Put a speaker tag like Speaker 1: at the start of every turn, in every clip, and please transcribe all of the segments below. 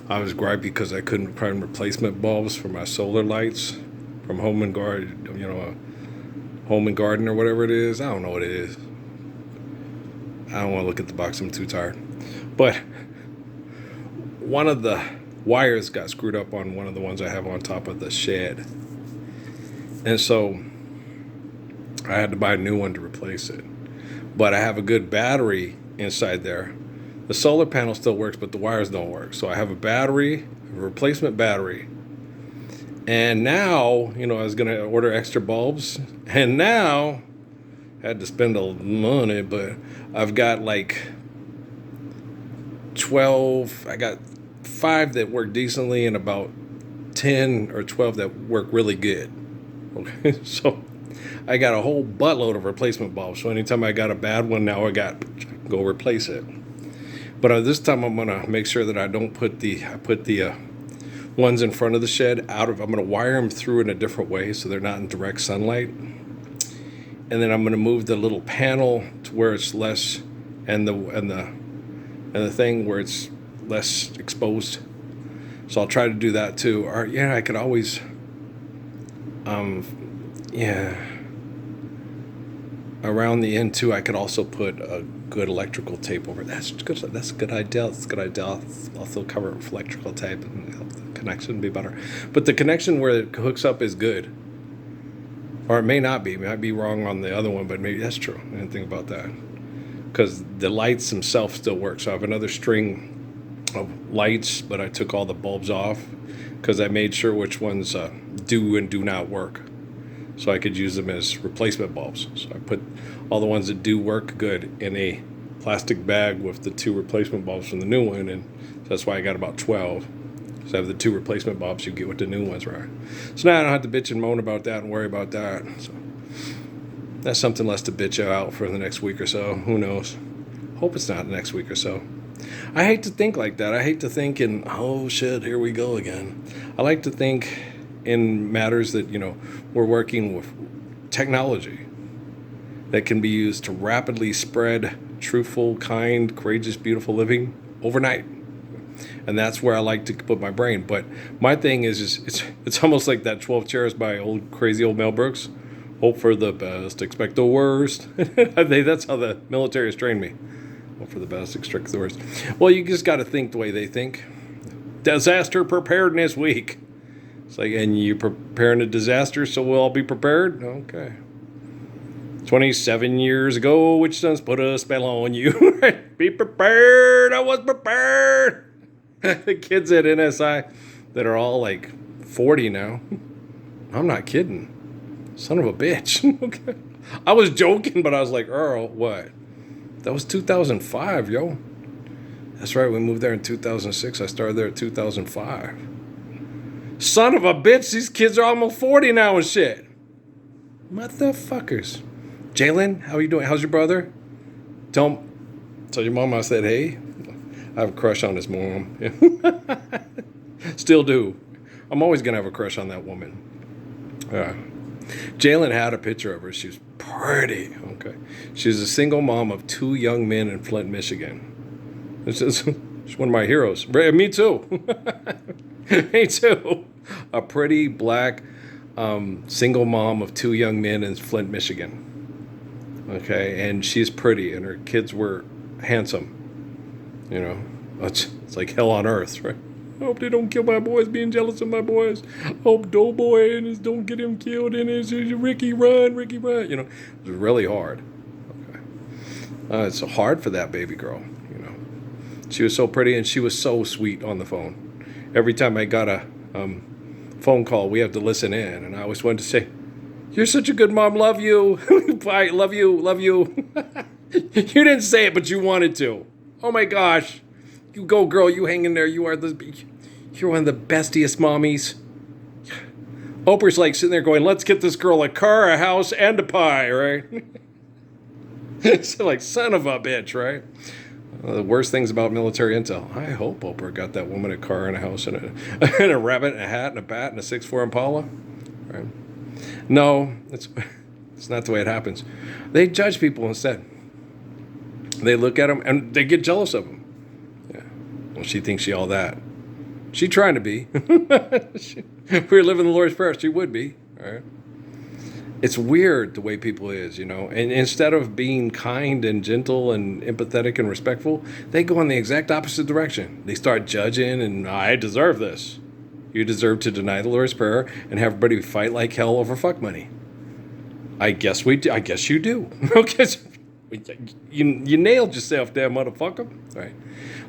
Speaker 1: I was gripey because I couldn't find replacement bulbs for my solar lights from Home and Garden, Home and Garden or whatever it is. I don't know what it is. I don't want to look at the box. I'm too tired. But one of the wires got screwed up on one of the ones I have on top of the shed. And so I had to buy a new one to replace it. But I have a good battery inside there. The solar panel still works, but the wires don't work. So I have a battery, a replacement battery. And now, I was going to order extra bulbs. And now, I had to spend a little money, but I've got like 12. I got 5 that work decently and about 10 or 12 that work really good. Okay, so I got a whole buttload of replacement bulbs. So anytime I got a bad one, now I go replace it. But this time I'm gonna make sure that I don't put the ones in front of the shed I'm gonna wire them through in a different way so they're not in direct sunlight. And then I'm gonna move the little panel to where it's less, and the thing where it's less exposed. So I'll try to do that too. Or I could always, around the end too, I could also put a good electrical tape over it. That's good. That's a good idea. That's a good idea. I'll also cover it with electrical tape and help the connection be better. But the connection where it hooks up is good. Or it may not be. It might be wrong on the other one, but maybe that's true. I didn't think about that. Because the lights themselves still work. So I have another string of lights, but I took all the bulbs off because I made sure which ones do and do not work. So I could use them as replacement bulbs. So I put all the ones that do work good in a plastic bag with the 2 replacement bulbs from the new one, and that's why I got about 12. So I have the 2 replacement bulbs you get with the new ones, right? So now I don't have to bitch and moan about that and worry about that. So that's something less to bitch out for the next week or so. Who knows? Hope it's not the next week or so. I hate to think like that. I hate to think in, oh shit, here we go again. I like to think in matters that, we're working with technology that can be used to rapidly spread truthful, kind, courageous, beautiful living overnight. And that's where I like to put my brain. But my thing is it's almost like that 12 Chairs by crazy old Mel Brooks. Hope for the best, expect the worst. That's how the military has trained me. Hope for the best, expect the worst. Well, you just got to think the way they think. Disaster preparedness week. It's like, and you're preparing a disaster, so we'll all be prepared? Okay. 27 years ago, which sun's put a spell on you. Be prepared. I was prepared. The kids at NSI that are all like 40 now. I'm not kidding. Son of a bitch. Okay. I was joking, but I was like, Earl, what? That was 2005, yo. That's right, we moved there in 2006. I started there in 2005. Son of a bitch, these kids are almost 40 now and shit. Motherfuckers. Jalen, how are you doing? How's your brother? Tell your mom I said, hey. I have a crush on his mom. Still do. I'm always going to have a crush on that woman. Jalen had a picture of her. She was pretty. Okay. She's a single mom of 2 young men in Flint, Michigan. She's one of my heroes. Me too. Me too. A pretty black single mom of 2 young men in Flint, Michigan. Okay. And she's pretty and her kids were handsome. It's like hell on earth, right? I hope they don't kill my boys, being jealous of my boys. I hope Doughboy and his don't get him killed and his Ricky run. It was really hard. Okay. It's hard for that baby girl, She was so pretty and she was so sweet on the phone. Every time I got a phone call, we have to listen in. And I always wanted to say, you're such a good mom, love you. Bye, love you, love you. You didn't say it, but you wanted to. Oh my gosh. You go, girl. You hang in there. You're one of the bestiest mommies. Oprah's like sitting there going, let's get this girl a car, a house, and a pie, right? It's like, son of a bitch, right? The worst things about military intel. I hope Oprah got that woman a car and a house and a rabbit and a hat and a bat and a 6'4" Impala. Right? No, it's not the way it happens. They judge people instead. They look at them and they get jealous of them. Yeah. Well, she thinks she all that. She trying to be. If we were living the Lord's Prayer, she would be. All right. It's weird the way people is, And instead of being kind and gentle and empathetic and respectful, they go in the exact opposite direction. They start judging and I deserve this. You deserve to deny the Lord's Prayer and have everybody fight like hell over fuck money. I guess we do. I guess you do. You nailed yourself there, motherfucker. Right?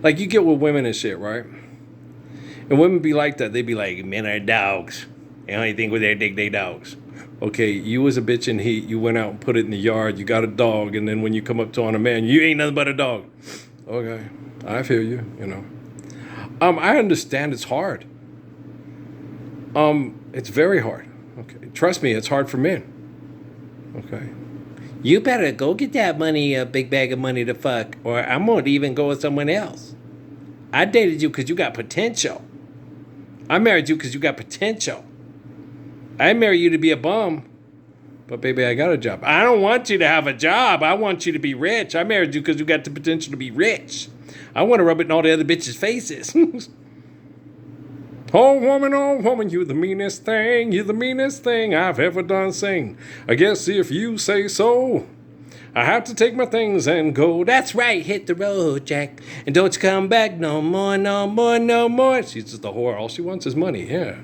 Speaker 1: Like you get with women and shit, right? And women be like that. They be like, men are dogs. They only think with their dick, they dogs. Okay, you was a bitch in heat. You went out and put it in the yard. You got a dog. And then when you come up to on a man, you ain't nothing but a dog. Okay, I feel you, I understand it's hard. It's very hard. Okay, trust me, it's hard for men. Okay. You better go get that money, a big bag of money to fuck, or I'm going to even go with someone else. I dated you because you got potential. I married you because you got potential. I marry you to be a bum, but baby, I got a job. I don't want you to have a job. I want you to be rich. I married you because you got the potential to be rich. I want to rub it in all the other bitches' faces. Oh, woman, you the meanest thing. You the meanest thing I've ever done sing. I guess if you say so, I have to take my things and go. That's right, hit the road, Jack. And don't you come back no more, no more, no more. She's just a whore. All she wants is money, yeah.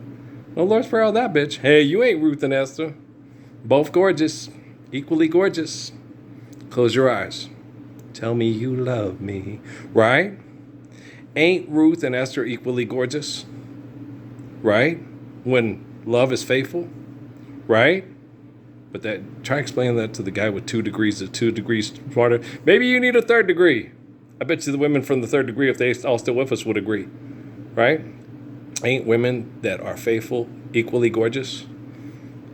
Speaker 1: No Lord's Prayer on that bitch. Hey, you ain't Ruth and Esther. Both gorgeous. Equally gorgeous. Close your eyes. Tell me you love me. Right? Ain't Ruth and Esther equally gorgeous? Right? When love is faithful? Right? But try explaining that to the guy with 2 degrees smarter. Maybe you need a 3rd degree. I bet you the women from the 3rd degree, if they all still with us, would agree. Right? Ain't women that are faithful equally gorgeous?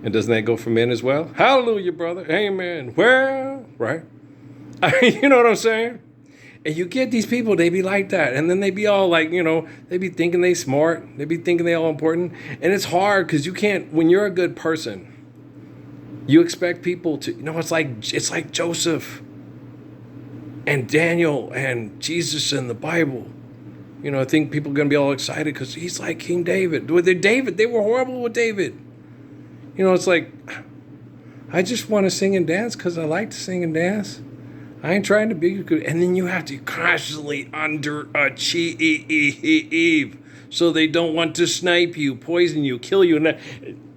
Speaker 1: And doesn't that go for men as well? Hallelujah, brother. Amen. Well, right? You know what I'm saying? And you get these people, they be like that. And then they be all like, they be thinking they smart. They be thinking they all important. And it's hard because you can't, when you're a good person, you expect people to, it's like Joseph and Daniel and Jesus in the Bible. I think people are going to be all excited because he's like King David. They were horrible with David. It's like, I just want to sing and dance because I like to sing and dance. I ain't trying to be good. And then you have to constantly underachieve so they don't want to snipe you, poison you, kill you. And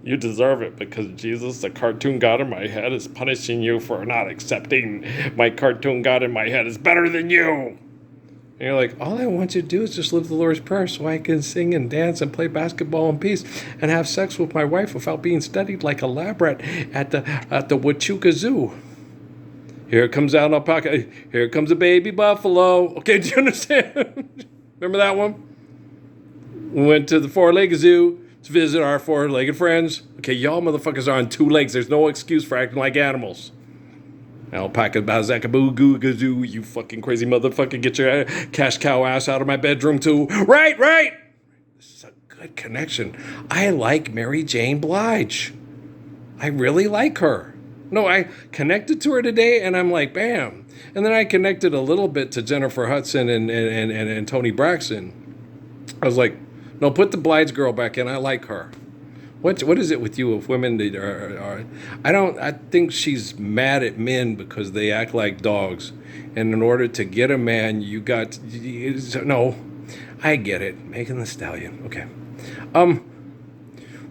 Speaker 1: you deserve it because Jesus, the cartoon god in my head, is punishing you for not accepting my cartoon god in my head is better than you. And you're like, all I want you to do is just live the Lord's Prayer so I can sing and dance and play basketball in peace and have sex with my wife without being studied like a lab rat at the Huachuca Zoo. Here comes out an alpaca. Here comes a baby buffalo. Okay, do you understand? Remember that one? We went to the 4-legged zoo to visit our 4-legged friends. Okay, y'all motherfuckers are on 2 legs. There's no excuse for acting like animals. Alpaca, bazakaboo, goo, gazoo, you fucking crazy motherfucker. Get your cash cow ass out of my bedroom, too. Right. This is a good connection. I like Mary Jane Blige. I really like her. No, I connected to her today, and I'm like, bam. And then I connected a little bit to Jennifer Hudson and Toni Braxton. I was like, no, put the Blige girl back in. I like her. What is it with you with women that are I think she's mad at men because they act like dogs. And in order to get a man, no, I get it. Megan Thee Stallion. Okay.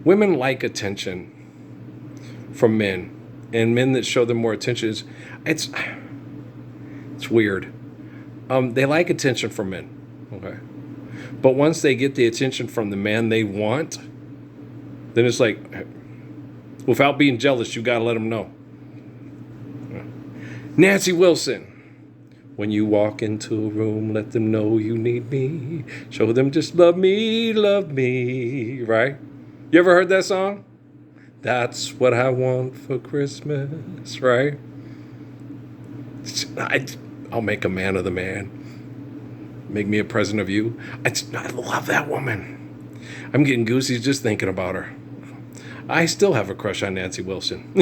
Speaker 1: Women like attention from men. And men that show them more attention, it's weird. They like attention from men. Okay. But once they get the attention from the man they want, then it's like, without being jealous, you got to let them know. Nancy Wilson. When you walk into a room, let them know you need me. Show them just love me, right? You ever heard that song? That's what I want for Christmas, right? I'll make a man of the man. Make me a present of you. I love that woman. I'm getting goosey just thinking about her. I still have a crush on Nancy Wilson.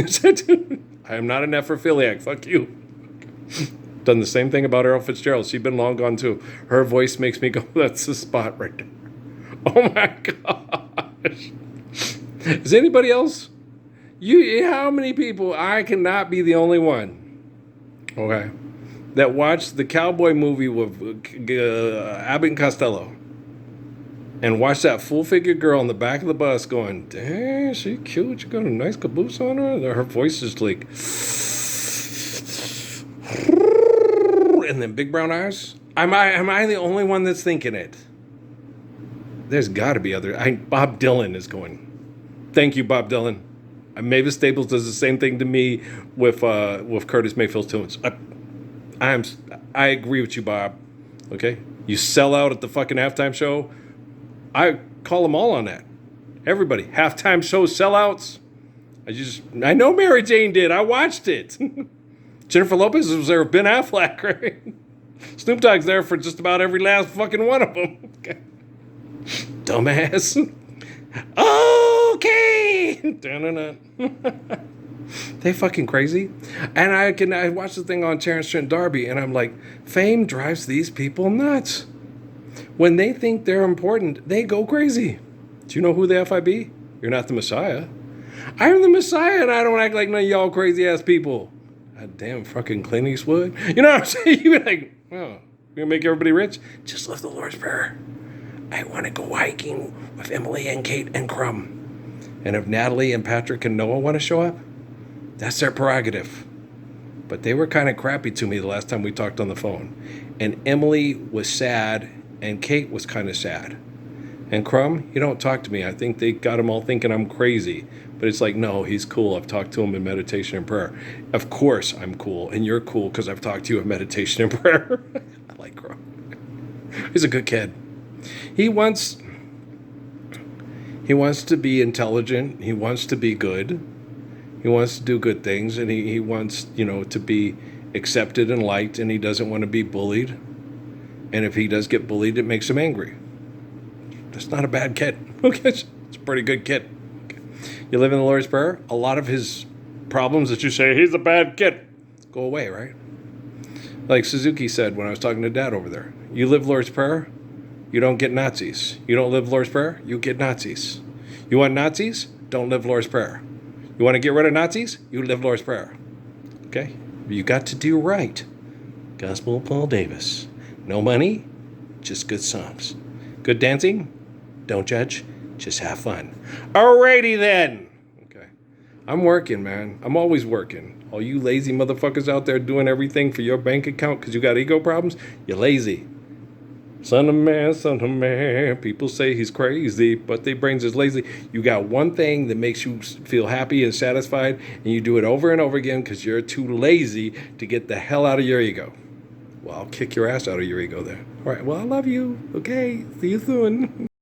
Speaker 1: I am not a necrophiliac. Fuck you. Done the same thing about Earl Fitzgerald. She's been long gone too. Her voice makes me go, that's the spot right there. Oh my gosh. Is anybody else? How many people? I cannot be the only one. Okay. That watched the cowboy movie with Abbott and Costello. And watched that full-figured girl in the back of the bus going, dang, she cute. She got a nice caboose on her. Her voice is like, and then big brown eyes. Am I the only one that's thinking it? There's got to be other. Bob Dylan is going. Thank you, Bob Dylan. Mavis Staples does the same thing to me with Curtis Mayfield's tunes. I agree with you, Bob. Okay, you sell out at the fucking halftime show. I call them all on that. Everybody, halftime show sellouts. I know Mary Jane did. I watched it. Jennifer Lopez was there with Ben Affleck, right? Snoop Dogg's there for just about every last fucking one of them. Okay. Dumbass. Okay. They fucking crazy. And I watched the thing on Terrence Trent D'Arby, and I'm like, fame drives these people nuts. When they think they're important, they go crazy. Do you know who the FIB? You're not the Messiah. I'm the Messiah, and I don't act like none of y'all crazy ass people. God damn fucking Clint Eastwood. You know what I'm saying? You be like, oh, you're gonna make everybody rich? Just live the Lord's Prayer. I want to go hiking with Emily and Kate and Crumb. And if Natalie and Patrick and Noah want to show up, that's their prerogative. But they were kind of crappy to me the last time we talked on the phone. And Emily was sad, and Kate was kind of sad. And Crumb, you don't talk to me. I think they got them all thinking I'm crazy. But it's like, no, he's cool. I've talked to him in meditation and prayer. Of course I'm cool, and you're cool because I've talked to you in meditation and prayer. I like Crumb. He's a good kid. He wants to be intelligent. He wants to be good. He wants to do good things, and he wants, to be accepted and liked, and he doesn't want to be bullied. And if he does get bullied, it makes him angry. That's not a bad kid. Okay, it's a pretty good kid. Okay. You live in the Lord's Prayer, a lot of his problems that you say, he's a bad kid, go away, right? Like Suzuki said when I was talking to Dad over there. You live Lord's Prayer, you don't get Nazis. You don't live Lord's Prayer, you get Nazis. You want Nazis? Don't live Lord's Prayer. You want to get rid of Nazis? You live Lord's Prayer. Okay? You got to do right. Gospel of Paul Davis. No money, just good songs. Good dancing, don't judge, just have fun. Alrighty then. Okay. I'm working, man. I'm always working. All you lazy motherfuckers out there doing everything for your bank account because you got ego problems, you're lazy. Son of man. People say he's crazy, but their brains is lazy. You got one thing that makes you feel happy and satisfied, and you do it over and over again because you're too lazy to get the hell out of your ego. Well, I'll kick your ass out of your ego there. All right, well, I love you. Okay, see you soon.